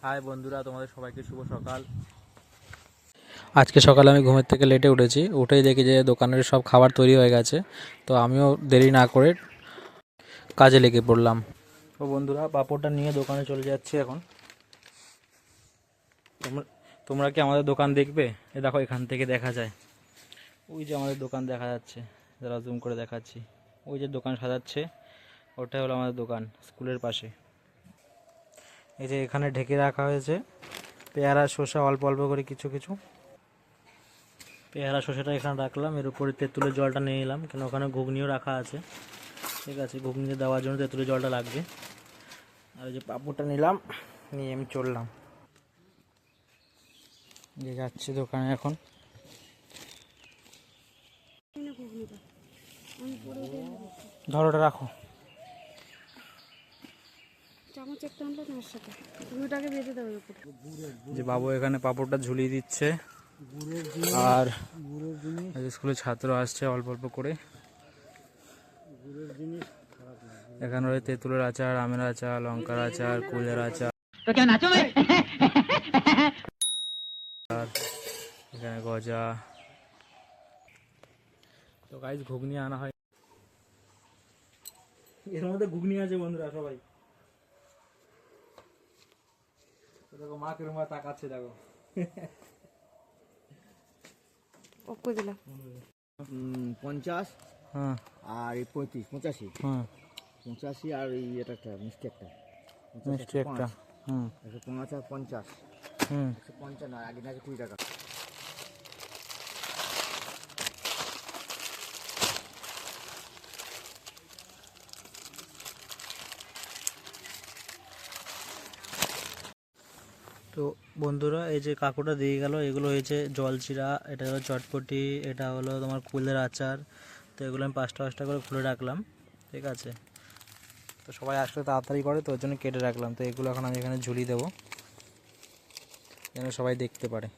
High বন্ধুরা, তোমাদের সবাইকে শুভ সকাল। আজকে সকালে আমি ঘুমের থেকে লেটে উঠেছি, উঠেই দেখি যে দোকানের সব খাবার তৈরি হয়ে গেছে। তো আমিও দেরি না করে কাজে লেগে পড়লাম। তো বন্ধুরা, পাঁপড়টা নিয়ে দোকানে চলে যাচ্ছি এখন। তোমরা কি আমাদের দোকান দেখবে? এ দেখো, এখান থেকে দেখা যায়। ওই যে আমাদের দোকান দেখা যাচ্ছে, যারা জুম করে দেখাচ্ছি। ওই যে দোকান সাজাচ্ছে, ওটাই হলো আমাদের দোকান, স্কুলের পাশে। এই যে এখানে ঢেকে রাখা হয়েছে পেয়ারা শসা, অল্প অল্প করে কিছু কিছু পেয়ারা শসাটা এখানে রাখলাম। এর উপরে তেঁতুলের জলটা নিয়ে নিলাম, কেন ওখানে ঘুগনিও রাখা আছে। ঠিক আছে, ঘুগনিতে দেওয়ার জন্য তেঁতুলের জলটা লাগবে। আর যে পাঁপড়টা নিলাম, নিয়ে আমি চললাম, যে যাচ্ছি দোকানে এখন। ধরোটা রাখো, যে বাবু এখানে পাঁপড়টা ঝুলিয়ে দিচ্ছে। আর স্কুলের ছাত্র আসছে অল্প অল্প করে। এখানে রয়েছে তেঁতুলের আচার, আমের আচার, লঙ্কার আচার, কুলের আচার, এখানে গজা। তো গাইস, ঘুগনি আনা হয়, এর মধ্যে ঘুগনি আছে বন্ধুরা সবাই। দেখো মা কিরকম তাকাচ্ছে, দেখো। 50 হ্যাঁ, আর এই 35 85 হুম, 85 আর এই এটা একটা মিষ্টি একটা মিষ্টি একটা, হুম 105 আর 50 হুম। 150 না, আগে না 20 টাকা। তো বন্ধুরা, এই যে কাকুটা দিয়ে গেল, এগুলো হয়েছে জলচিরা, এটা হলো চটপটি, এটা হলো তোমার কুলের আচার। তো এগুলো আমি 5টা 5টা করে খুলে রাখলাম। ঠিক আছে, তো সবাই আসলে তাড়াতাড়ি করে, তো ওর জন্য কেটে রাখলাম। তো এগুলো এখন আমি এখানে ঝুলিয়ে দেবো, যেন সবাই দেখতে পারে।